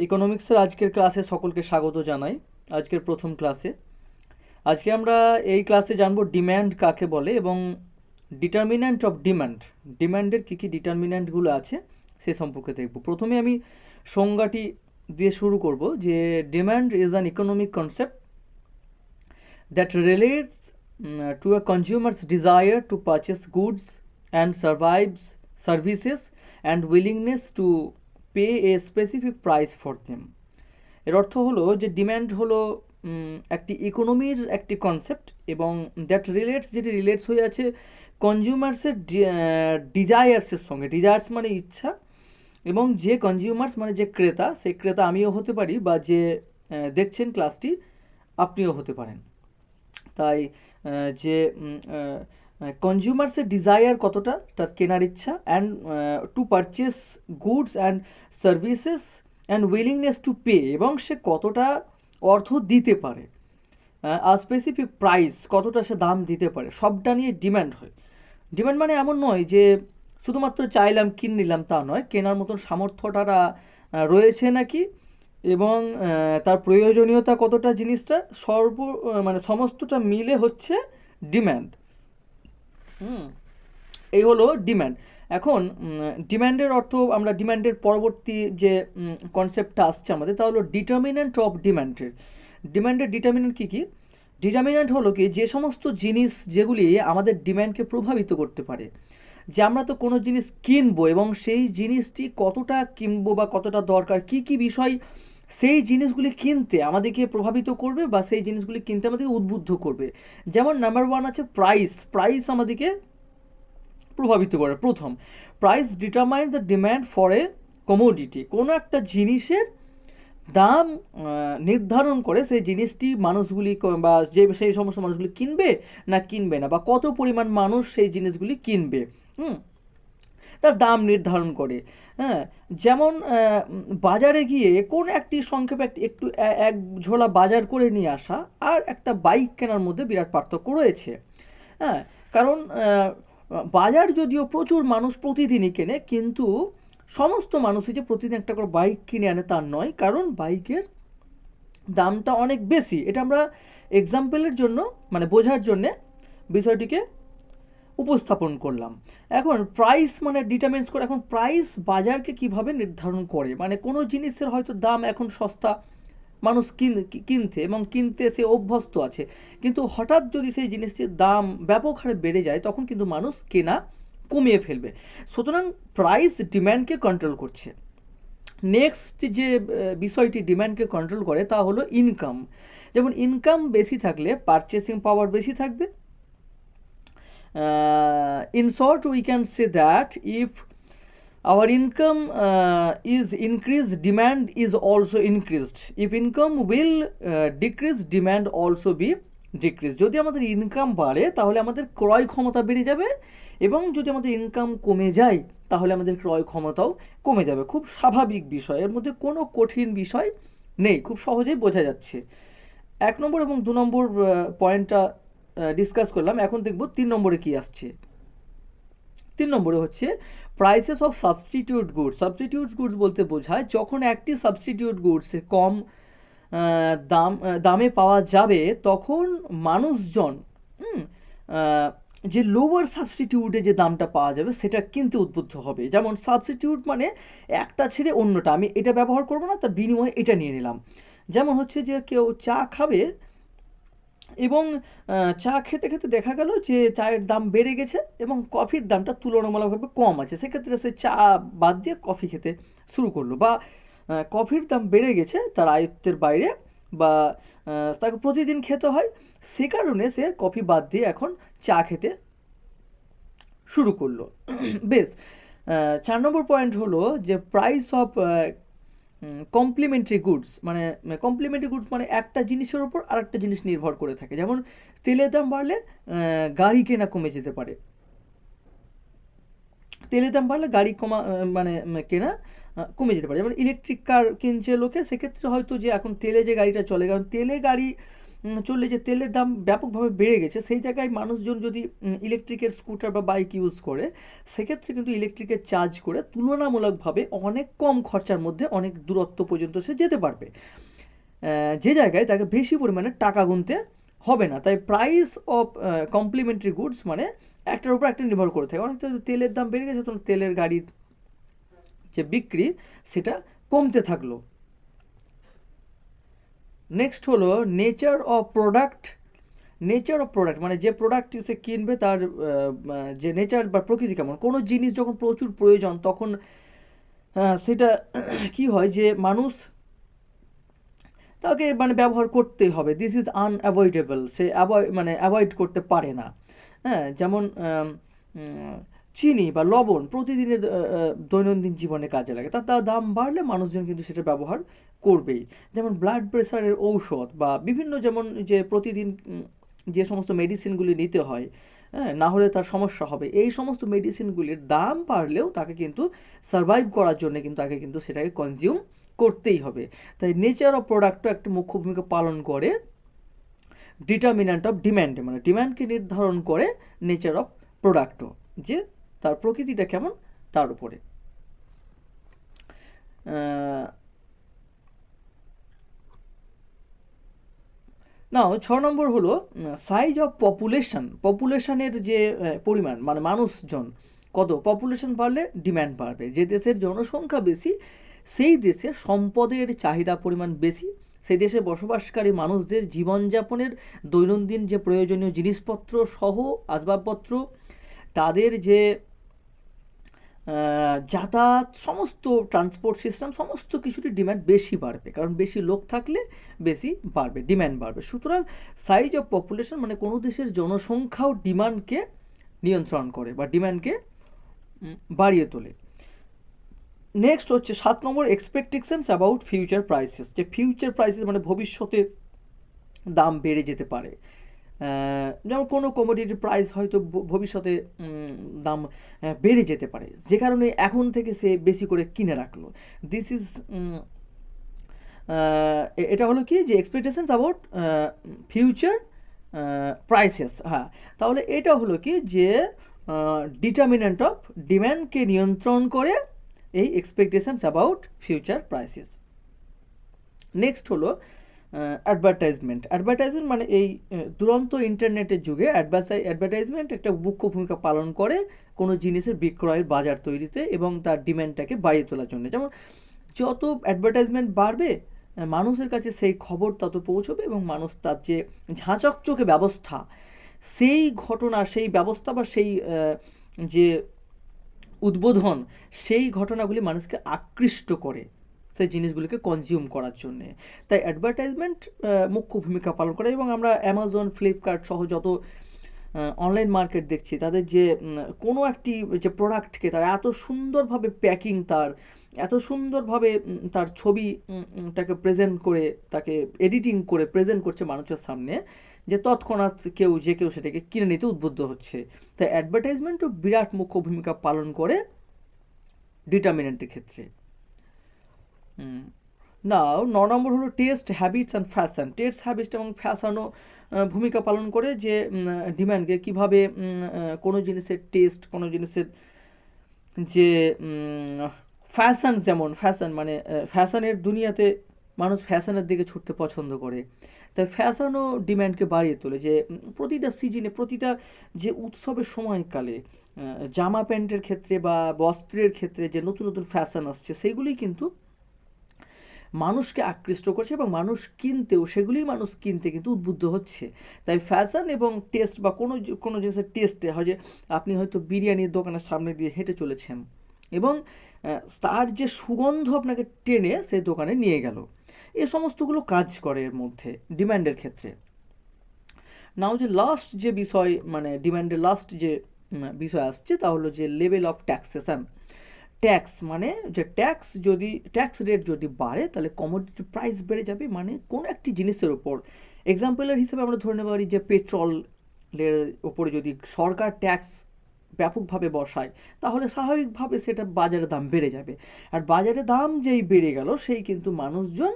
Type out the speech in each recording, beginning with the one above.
ইকোনমিক্সের আজকের ক্লাসে সকলকে স্বাগত জানাই। আজকের প্রথম ক্লাসে আজকে আমরা এই ক্লাসে জানবো ডিম্যান্ড কাকে বলে এবং ডিটারমিন্যান্ট অফ ডিম্যান্ড, ডিম্যান্ডের কী কী ডিটারমিন্যান্টগুলো আছে সে সম্পর্কে দেখব। প্রথমে আমি সংজ্ঞাটি দিয়ে শুরু করব যে demand is an economic concept that relates to a consumers desire to purchase goods and services and willingness to pay a specific price for them. এর অর্থ হলো যে ডিম্যান্ড হলো একটি ইকোনমির একটি কনসেপ্ট এবং দ্যাট রিলেটস, যেটি রিলেটস হয়ে আছে কনজিউমার্সের ডিজায়ার্সের সঙ্গে। ডিজায়ার্স মানে ইচ্ছা, এবং যে কনজিউমার্স মানে যে ক্রেতা, সেই ক্রেতা আমিও হতে পারি বা যে দেখছেন ক্লাসটি আপনিও হতে পারেন। তাই যে কনজিউমার্সের ডিজায়ার কতটা, তার কেনার ইচ্ছা, and to purchase goods and services and willingness to pay, এবং সে কতটা অর্থ দিতে পারে, আর স্পেসিফিক প্রাইস কতটা সে দাম দিতে পারে, সবটা নিয়ে ডিম্যান্ড হয়। ডিম্যান্ড মানে এমন নয় যে শুধুমাত্র চাইলাম কিনে নিলাম, তা নয়, কেনার মতন সামর্থ্যটা রয়েছে নাকি এবং তার প্রয়োজনীয়তা কতটা, জিনিসটা মানে সমস্তটা মিলে হচ্ছে ডিম্যান্ড। এই হলো ডিম্যান্ড। এখন ডিম্যান্ডের অর্থ, আমরা ডিম্যান্ডের পরবর্তী যে কনসেপ্টটা আসছে আমাদের, তা হলো ডিটারমিন্যান্ট অফ ডিম্যান্ডের। ডিম্যান্ডের ডিটারমিন্যান্ট কী কী? ডিটারমিন্যান্ট হলো কি, যে সমস্ত জিনিস যেগুলি আমাদের ডিম্যান্ডকে প্রভাবিত করতে পারে। যে আমরা তো কোনো জিনিস কিনবো এবং সেই জিনিসটি কতটা কিনবো বা কতটা দরকার, কি কি বিষয় সেই জিনিসগুলি কিনতে আমাদেরকে প্রভাবিত করবে বা সেই জিনিসগুলি কিনতে আমাদেরকে উদ্বুদ্ধ করবে। যেমন নাম্বার ওয়ান আছে প্রাইস। প্রাইস আমাদেরকে প্রভাবিত করে। প্রথম, price determine the demand for a commodity. কোনো একটা জিনিসের দাম নির্ধারণ করে সেই জিনিসটি মানুষগুলি বা সেই সমস্ত মানুষগুলি কিনবে না কিনবে না, বা কত পরিমাণ মানুষ সেই জিনিসগুলি কিনবে, তার দাম নির্ধারণ করে। হ্যাঁ, যেমন বাজারে গিয়ে কোন একটি সংক্ষেপে একটু এক ঝোলা বাজার করে নিয়ে আসা আর একটা বাইক কেনার মধ্যে বিরাট পার্থক্য রয়েছে। হ্যাঁ, কারণ বাজার যদিও প্রচুর মানুষ প্রতিদিনই কেনে, কিন্তু সমস্ত মানুষই যে প্রতিদিন একটা করে বাইক কিনে আনে তার নয়, কারণ বাইকের দামটা অনেক বেশি। এটা আমরা এক্সাম্পলের জন্য, মানে বোঝার জন্যে বিষয়টিকে উপস্থাপন করলাম। এখন প্রাইস মানে ডিটারমিন্স করে। এখন প্রাইস বাজারকে কিভাবে নির্ধারণ করে, মানে কোনো জিনিসের হয়তো দাম এখন সস্তা, মানুষ কিনতে এবং কিনতে সে অভ্যস্ত আছে, কিন্তু হঠাৎ যদি সেই জিনিসটির দাম ব্যাপক হারে বেড়ে যায় তখন কিন্তু মানুষ কেনা কমিয়ে ফেলবে। সুতরাং প্রাইস ডিম্যান্ডকে কন্ট্রোল করছে। নেক্সট যে বিষয়টি ডিম্যান্ডকে কন্ট্রোল করে তা হলো ইনকাম। যেমন ইনকাম বেশি থাকলে পারচেসিং পাওয়ার বেশি থাকবে। In short, we can say that if our income is increased, demand is also increased. If income will decrease, demand also be decreased. যদি আমাদের ইনকাম বাড়ে তাহলে আমাদের ক্রয় ক্ষমতা বেড়ে যাবে, এবং যদি আমাদের ইনকাম কমে যায় তাহলে আমাদের ক্রয় ক্ষমতাও কমে যাবে। খুব স্বাভাবিক বিষয়, এর মধ্যে কোনো কঠিন বিষয় নেই, খুব সহজেই বোঝা যাচ্ছে। 1 নম্বর এবং 2 নম্বর পয়েন্টটা ডিসকাস করলাম। এখন দেখব 3 নম্বরে কি আসছে। 3 নম্বরে হচ্ছে prices of substitute goods. Substitute goods বলতে বোঝায় যখন একটি সাবস্টিটিউট গুডস কম দামে পাওয়া যাবে তখন মানুষজন যে লোয়ার সাবস্টিটিউটে যে দামটা পাওয়া যাবে সেটা কিনতে উদ্বুদ্ধ হবে। যেমন সাবস্টিটিউট মানে একটা ছেড়ে অন্যটা, আমি এটা ব্যবহার করবো না, তার বিনিময়ে এটা নিয়ে নিলাম। যেমন হচ্ছে যে কেউ চা খাবে এবং চা খেতে খেতে দেখা গেল যে চায়ের দাম বেড়ে গেছে এবং কফির দামটা তুলনামূলকভাবে কম আছে, সেক্ষেত্রে সে চা বাদ দিয়ে কফি খেতে শুরু করলো। বা কফির দাম বেড়ে গেছে তার আয়ত্তের বাইরে, বা তাকে প্রতিদিন খেতে হয়, সে কারণে সে কফি বাদ দিয়ে এখন চা খেতে শুরু করলো। বেশ, 4 নম্বর পয়েন্ট হলো যে প্রাইস অফ কমপ্লিমেন্টারি গুডস। মানে কমপ্লিমেন্টারি গুডস মানে একটা জিনিসের উপর আরেকটা জিনিস নির্ভর করে থাকে। যেমন তেলের দাম বাড়লে গাড়ি কেনা কমে যেতে পারে, তেলের দাম বাড়লে গাড়ি মানে কেনা কমে যেতে পারে। যেমন ইলেকট্রিক কার কিনছে লোকে, সেক্ষেত্রে হয়তো যে এখন তেলে যে গাড়িটা চলে, কারণ তেলে গাড়ি চললে যে তেলের দাম ব্যাপকভাবে বেড়ে গেছে, সেই জায়গায় মানুষজন যদি ইলেকট্রিকের স্কুটার বা বাইক ইউজ করে, সেক্ষেত্রে কিন্তু ইলেকট্রিকের চার্জ করে তুলনামূলকভাবে অনেক কম খরচার মধ্যে অনেক দূরত্ব পর্যন্ত সে যেতে পারবে, যে জায়গায় তাকে বেশি পরিমাণে টাকা গুনতে হবে না। তাই প্রাইস অফ কমপ্লিমেন্টারি গুডস মানে একটার উপর একটা নির্ভর করে থাকে। অনেক তেলের দাম বেড়ে গেছে, তখন তেলের গাড়ির যে বিক্রি সেটা কমতে থাকলো। নেক্সট হলো nature of product. Nature of product মানে যে প্রোডাক্ট সে কিনবে তার যে নেচার বা প্রকৃতি কেমন। কোনো জিনিস যখন প্রচুর প্রয়োজন তখন সেটা কি হয় যে মানুষ তাকে মানে ব্যবহার করতেই হবে, this is unavoidable, say avoid করতে পারে না। হ্যাঁ, যেমন চিনি বা লবণ প্রতিদিনের দৈনন্দিন জীবনে কাজে লাগে, তার দাম বাড়লে মানুষজন কিন্তু সেটা ব্যবহার করবেই। যেমন ব্লাড প্রেশারের ঔষধ বা বিভিন্ন, যেমন যে প্রতিদিন যে সমস্ত মেডিসিনগুলি নিতে হয়, হ্যাঁ, না হলে তার সমস্যা হবে, এই সমস্ত মেডিসিনগুলির দাম বাড়লেও তাকে কিন্তু সার্ভাইভ করার জন্য কিন্তু তাকে কিন্তু সেটাকে কনজিউম করতেই হবে। তাই নেচার অফ প্রোডাক্টও একটা মুখ্য ভূমিকা পালন করে ডিটারমিন্যান্ট অফ ডিম্যান্ডে, মানে ডিম্যান্ডকে নির্ধারণ করে নেচার অফ প্রোডাক্টও, যে তার প্রকৃতিটা কেমন তার উপরে। নাও 6 নম্বর হলো সাইজ অফ পপুলেশন। পপুলেশনের যে পরিমাণ মানে মানুষজন কত, পপুলেশন বাড়লে ডিম্যান্ড বাড়বে। যে দেশের জনসংখ্যা বেশি সেই দেশে সম্পদের চাহিদা পরিমাণ বেশি, সেই দেশে বসবাসকারী মানুষদের জীবনযাপনের দৈনন্দিন যে প্রয়োজনীয় জিনিসপত্র সহ আসবাবপত্র, তাদের যে যাতায়াত, সমস্ত ট্রান্সপোর্ট সিস্টেম, সমস্ত কিছুরই ডিম্যান্ড বেশি বাড়বে, কারণ বেশি লোক থাকলে বেশি বাড়বে, ডিম্যান্ড বাড়বে। সুতরাং সাইজ অফ পপুলেশন মানে কোনো দেশের জনসংখ্যাও ডিমান্ডকে নিয়ন্ত্রণ করে বা ডিম্যান্ডকে বাড়িয়ে তোলে। নেক্সট হচ্ছে 7 নম্বর এক্সপেকটেশনস অ্যাবাউট ফিউচার প্রাইসেস। যে ফিউচার প্রাইসেস মানে ভবিষ্যতে দাম বেড়ে যেতে পারে। যেমন কোনো কমোডিটির প্রাইস হয়তো ভবিষ্যতে দাম বেড়ে যেতে পারে, যে কারণে এখন থেকে সে বেশি করে কিনে রাখলো। দিস ইজ এটা হলো কি যে এক্সপেকটেশনস অ্যাবাউট ফিউচার প্রাইসেস। হ্যাঁ, তাহলে এটা হলো কি যে ডিটারমিনেন্ট অফ ডিম্যান্ডকে নিয়ন্ত্রণ করে এই expectations about future prices. Next হলো অ্যাডভার্টাইজমেন্ট। অ্যাডভার্টাইজমেন্ট মানে এই দুরন্ত ইন্টারনেটের যুগে অ্যাডভার্টাইজমেন্ট একটা মুখ্য ভূমিকা পালন করে কোনো জিনিসের বিক্রয়ের বাজার তৈরিতে এবং তার ডিম্যান্ডটাকে বাড়িয়ে তোলার জন্য। যেমন যত অ্যাডভার্টাইজমেন্ট বাড়বে মানুষের কাছে সেই খবর তত পৌঁছবে এবং মানুষ তার যে ঝাঁচকচকে ব্যবস্থা, সেই ঘটনা, সেই ব্যবস্থা বা সেই যে উদ্বোধন, সেই ঘটনাগুলি মানুষকে আকৃষ্ট করে সেই জিনিসগুলিকে কনজিউম করার জন্যে। তাই অ্যাডভার্টাইজমেন্ট মুখ্য ভূমিকা পালন করে। এবং আমরা অ্যামাজন, ফ্লিপকার্ট সহ যত অনলাইন মার্কেট দেখছি, তাদের যে কোনো একটি যে প্রোডাক্টকে তারা এত সুন্দরভাবে প্যাকিং, তার এত সুন্দরভাবে তার ছবিটাকে প্রেজেন্ট করে, তাকে এডিটিং করে প্রেজেন্ট করছে মানুষের সামনে, যে তৎক্ষণাৎ যে কেউ সেটাকে কিনে নিতে উদ্বুদ্ধ হচ্ছে। তাই অ্যাডভার্টাইজমেন্টও বিরাট মুখ্য ভূমিকা পালন করে ডিটারমিনেন্টের ক্ষেত্রে। নাও 9 নম্বর হলো test, habits and fashion. Test, habits এবং ফ্যাশনও ভূমিকা পালন করে যে ডিমান্ডকে কীভাবে কোনো জিনিসের টেস্ট, কোনো জিনিসের যে ফ্যাশন, যেমন ফ্যাশন মানে ফ্যাশনের দুনিয়াতে মানুষ ফ্যাশনের দিকে ছুটতে পছন্দ করে, তাই ফ্যাশনও ডিম্যান্ডকে বাড়িয়ে তোলে। যে প্রতিটা সিজনে, প্রতিটা যে উৎসবের সময়কালে জামা প্যান্টের ক্ষেত্রে বা বস্ত্রের ক্ষেত্রে যে নতুন নতুন ফ্যাশন আসছে, সেইগুলি কিন্তু মানুষকে আকৃষ্ট করছে এবং মানুষ কিনতেও, সেগুলিই মানুষ কিনতে কিন্তু উদ্বুদ্ধ হচ্ছে। তাই ফ্যাশন এবং টেস্ট বা কোনো জিনিসের টেস্টে হয় যে আপনি হয়তো বিরিয়ানির দোকানের সামনে দিয়ে হেঁটে চলেছেন এবং তার যে সুগন্ধ আপনাকে টেনে সেই দোকানে নিয়ে গেল, এ সমস্তগুলো কাজ করে এর মধ্যে ডিম্যান্ডের ক্ষেত্রে। নাও যে লাস্ট যে বিষয়, মানে ডিম্যান্ডের লাস্ট যে বিষয় আসছে, তা হলো যে লেভেল অফ ট্যাক্সেশন। ট্যাক্স মানে যে ট্যাক্স রেট যদি বাড়ে তাহলে কমোডিটি প্রাইস বেড়ে যাবে, মানে কোনো একটি জিনিসের ওপর। এক্সাম্পলের হিসেবে আমরা ধরে নিতে পারি যে পেট্রোলের ওপরে যদি সরকার ট্যাক্স ব্যাপকভাবে বসায়, তাহলে স্বাভাবিকভাবে সেটা বাজারে দাম বেড়ে যাবে। আর বাজারে দাম যেই বেড়ে গেল, সেই কিন্তু মানুষজন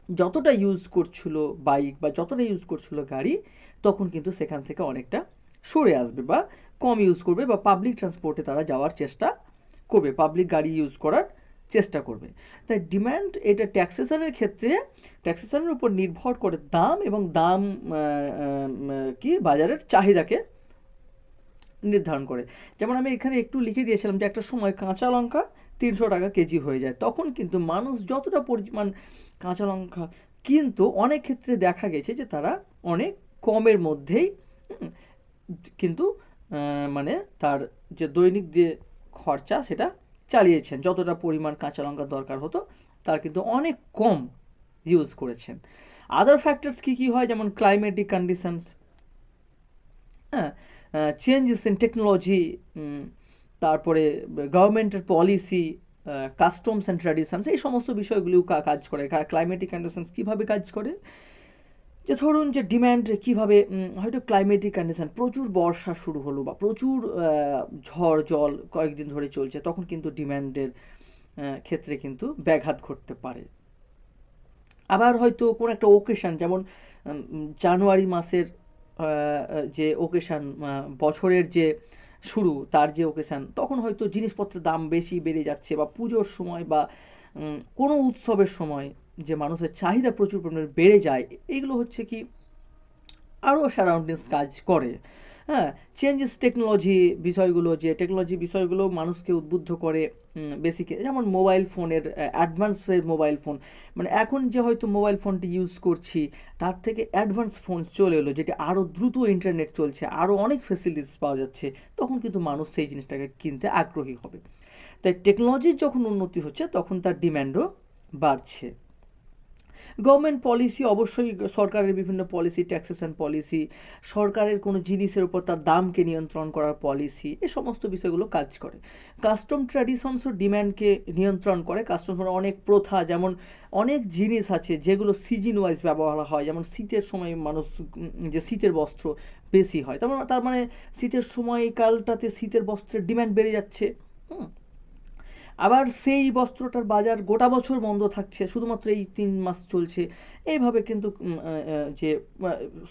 যতটা ইউজ করছিল বাইক বা যতটা ইউজ করছিল গাড়ি, তখন কিন্তু সেখান থেকে অনেকটা সরে আসবে বা কম ইউজ করবে বা পাবলিক ট্রান্সপোর্টে তারা যাওয়ার চেষ্টা করবে, পাবলিক গাড়ি ইউজ করার চেষ্টা করবে। তাই ডিম্যান্ড এটা ট্যাক্সেশনের ক্ষেত্রে ট্যাক্সেশনের উপর নির্ভর করে দাম, এবং দাম কি বাজারের চাহিদাকে নির্ধারণ করে। যেমন আমি এখানে একটু লিখে দিয়েছিলাম যে একটা সময় কাঁচা লঙ্কা 300 টাকা কেজি হয়ে যায়, তখন কিন্তু মানুষ যতটা পরিমাণ কাঁচা লঙ্কা, কিন্তু অনেক ক্ষেত্রে দেখা গেছে যে তারা অনেক কমের মধ্যেই কিন্তু মানে তার যে দৈনিক যে খরচা সেটা চালিয়েছেন, যতটা পরিমাণ কাঁচা লঙ্কা দরকার হতো তার কিন্তু অনেক কম ইউজ করেছেন। আদার ফ্যাক্টরস কী কী হয়, যেমন ক্লাইমেটিক কন্ডিশনস, হ্যাঁ, চেঞ্জেস ইন টেকনোলজি, তারপরে গভর্নমেন্টের পলিসি, কাস্টমস অ্যান্ড ট্র্যাডিশনস, এই সমস্ত বিষয়গুলিও কাজ করে। ক্লাইমেটিক কন্ডিশনস কীভাবে কাজ করে, যে ধরুন যে ডিম্যান্ড কীভাবে, হয়তো ক্লাইমেটিক কন্ডিশন প্রচুর বর্ষা শুরু হলো বা প্রচুর ঝড় জল কয়েকদিন ধরে চলছে, তখন কিন্তু ডিম্যান্ডের ক্ষেত্রে কিন্তু ব্যাঘাত ঘটতে পারে। আবার হয়তো কোনো একটা ওকেশান, যেমন জানুয়ারি মাসের যে ওকেশান, বছরের যে শুরু তার যে ওকেশান, তখন হয়তো জিনিসপত্রের দাম বেশি বেড়ে যাচ্ছে, বা পুজোর সময় বা কোনো উৎসবের সময় যে মানুষের চাহিদা প্রচুর পরিমাণে বেড়ে যায়, এইগুলো হচ্ছে কি আরও সারাউন্ডিংস কাজ করে। হ্যাঁ, চেঞ্জেস টেকনোলজি বিষয়গুলো, যে টেকনোলজি বিষয়গুলো মানুষকে উদ্বুদ্ধ করে বেসিকে, যেমন মোবাইল ফোনের অ্যাডভান্সের মোবাইল ফোন, মানে এখন যে হয়তো মোবাইল ফোনটি ইউজ করছি তার থেকে অ্যাডভান্স ফোন চলে এলো, যেটা আরও দ্রুত ইন্টারনেট চলছে, আরও অনেক ফেসিলিটিস পাওয়া যাচ্ছে, তখন কিন্তু মানুষ সেই জিনিসটাকে কিনতে আগ্রহী হবে। তাই টেকনোলজির যখন উন্নতি হচ্ছে তখন তার ডিম্যান্ডও বাড়ছে। গভর্নমেন্ট পলিসি, অবশ্যই সরকারের বিভিন্ন পলিসি, ট্যাক্সেশন পলিসি, সরকারের কোনো জিনিসের উপর তার দামকে নিয়ন্ত্রণ করার পলিসি, এই সমস্ত বিষয়গুলো কাজ করে। কাস্টম ট্র্যাডিশনসও ডিম্যান্ডকে নিয়ন্ত্রণ করে। কাস্টম অনেক প্রথা, যেমন অনেক জিনিস আছে যেগুলো সিজন ওয়াইজ ব্যবহার হয়, যেমন শীতের সময় মানুষ যে শীতের বস্ত্র বেশি হয়, তার মানে শীতের সময়কালটাতে শীতের বস্ত্রের ডিম্যান্ড বেড়ে যাচ্ছে। আবার সেই বস্ত্রটার বাজার গোটা বছর বন্ধ থাকছে, শুধুমাত্র এই 3 মাস চলছে। এইভাবে কিন্তু যে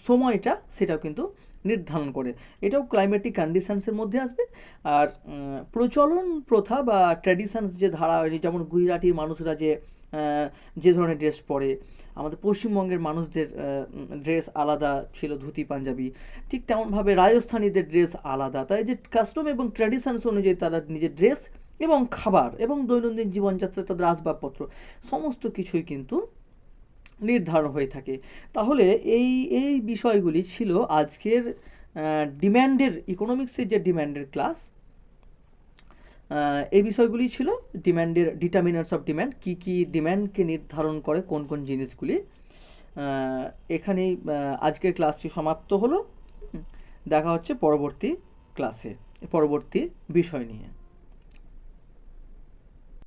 সময়টা সেটাও কিন্তু নির্ধারণ করে। এটাও ক্লাইমেটিক কন্ডিশনসের মধ্যে আসবে। আর প্রচলন প্রথা বা ট্র্যাডিশনস যে ধারা, যেমন গুজরাটির মানুষরা যে ধরনের ড্রেস পরে, আমাদের পশ্চিমবঙ্গের মানুষদের ড্রেস আলাদা ছিল, ধুতি পাঞ্জাবি, ঠিক তেমনভাবে রাজস্থানীদের ড্রেস আলাদা। তাই যে কাস্টম এবং ট্র্যাডিশনস অনুযায়ী তারা নিজের ড্রেস এবং খাবার এবং দৈনন্দিন জীবনযাত্রা, তাদের আসবাবপত্র, সমস্ত কিছুই কিন্তু নির্ধারণ হয়ে থাকে। তাহলে এই এই বিষয়গুলি ছিল আজকের ডিম্যান্ডের, ইকোনমিক্সের যে ডিম্যান্ডের ক্লাস, এই বিষয়গুলি ছিল ডিম্যান্ডের ডিটারমিনেন্টস অফ ডিম্যান্ড, কী কী ডিম্যান্ডকে নির্ধারণ করে, কোন কোন জিনিসগুলি। এখানেই আজকের ক্লাসটি সমাপ্ত হলো। দেখা হচ্ছে পরবর্তী ক্লাসে পরবর্তী বিষয় নিয়ে।